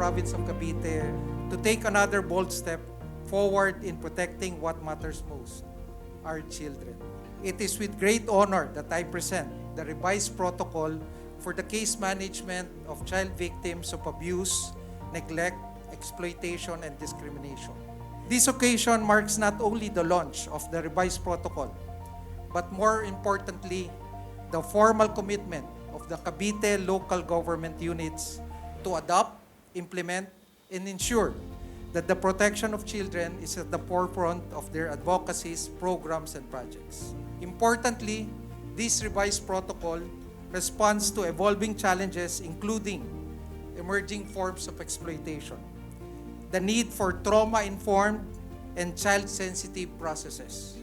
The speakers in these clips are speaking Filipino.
province of Cavite to take another bold step forward in protecting what matters most, our children. It is with great honor that I present the revised protocol for the case management of child victims of abuse, neglect, exploitation, and discrimination. This occasion marks not only the launch of the revised protocol, but more importantly, the formal commitment of the Cavite local government units to adopt, implement, and ensure that the protection of children is at the forefront of their advocacies, programs, and projects. Importantly, this revised protocol responds to evolving challenges, including emerging forms of exploitation, the need for trauma-informed and child-sensitive processes,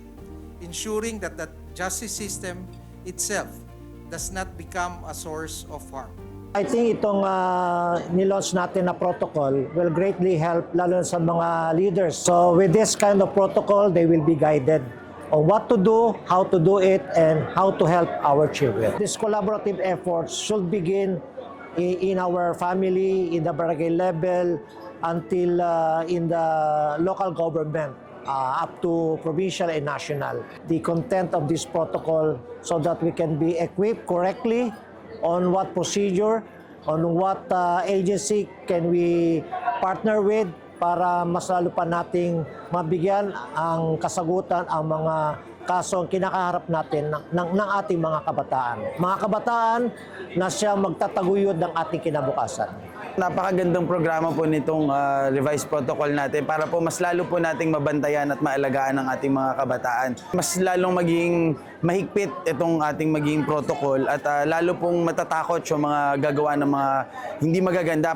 ensuring that the justice system itself does not become a source of harm. I think itong nilaunch natin na protocol will greatly help lalo sa mga leaders. So with this kind of protocol, they will be guided on what to do, how to do it, and how to help our children. This collaborative efforts should begin in our family, in the barangay level, until in the local government, up to provincial and national. The content of this protocol so that we can be equipped correctly on what procedure, on what agency can we partner with para mas lalo pa nating mabigyan ang kasagutan ang mga kasong kinakaharap natin ng ating mga kabataan. Mga kabataan na siyang magtataguyod ng ating kinabukasan. Napakagandang programa po nitong revised protocol natin para po mas lalo po nating mabantayan at maalagaan ang ating mga kabataan. Mas lalong maging mahigpit itong ating maging protocol at lalo pong matatakot yung mga gagawa ng mga hindi magaganda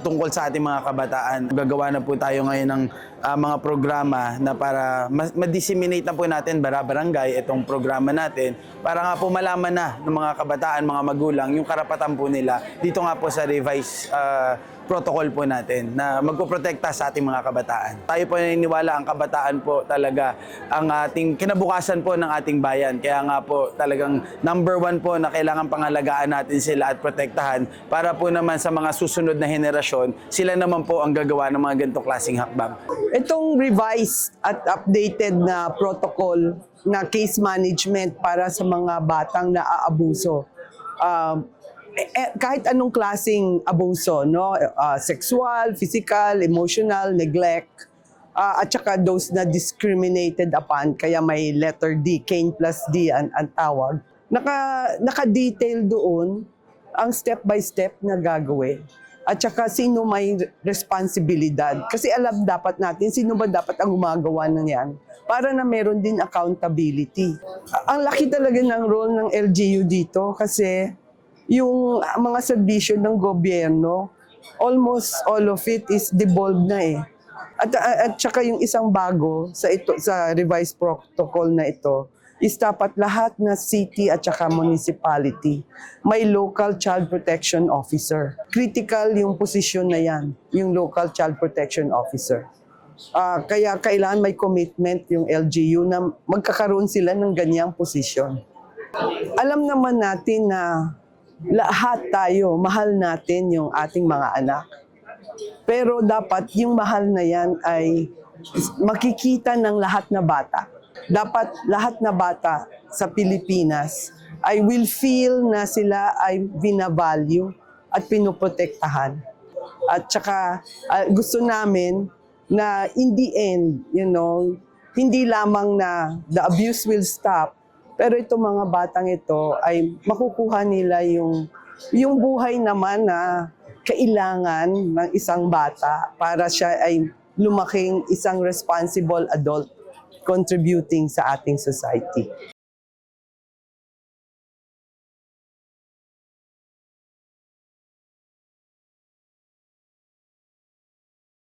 tungkol sa ating mga kabataan. Gagawa na po tayo ngayon ng mga programa na para ma-disseminate na po natin barangay itong programa natin para nga po malaman na ng mga kabataan, mga magulang yung karapatan po nila dito nga po sa revised protocol po natin na magpoprotekta sa ating mga kabataan. Tayo po naniniwala ang kabataan po talaga ang ating kinabukasan po ng ating bayan. Kaya nga po talagang number one po na kailangan pangalagaan natin sila at protektahan para po naman sa mga susunod na henerasyon, sila naman po ang gagawa ng mga ganitong klaseng hakbang. Itong revised at updated na protocol na case management para sa mga batang naaabuso. Kahit anong klaseng abuso, no? Sexual, physical, emotional, neglect, at saka those na discriminated upon, kaya may letter D, Cain plus D ang tawag. Naka-detail doon ang step-by-step na gagawin. At saka sino may responsibilidad. Kasi alam dapat natin sino ba dapat ang gumagawa ng yan para na meron din accountability. Ang laki talaga ng role ng LGU dito kasi yung mga serbisyo ng gobyerno, almost all of it is devolved na eh. At saka yung isang bago sa revised protocol na ito is dapat lahat na city at saka municipality may local child protection officer. Critical yung posisyon na yan, yung local child protection officer. Kaya kailangan may commitment yung LGU na magkakaroon sila ng ganyang posisyon. Alam naman natin na lahat tayo, mahal natin yung ating mga anak. Pero dapat yung mahal na yan ay makikita ng lahat na bata. Dapat lahat na bata sa Pilipinas ay will feel na sila ay binavalue at pinoprotektahan. At saka gusto namin na in the end, hindi lamang na the abuse will stop, pero itong mga batang ito ay makukuha nila yung buhay naman na kailangan ng isang bata para siya ay lumaking isang responsible adult contributing sa ating society.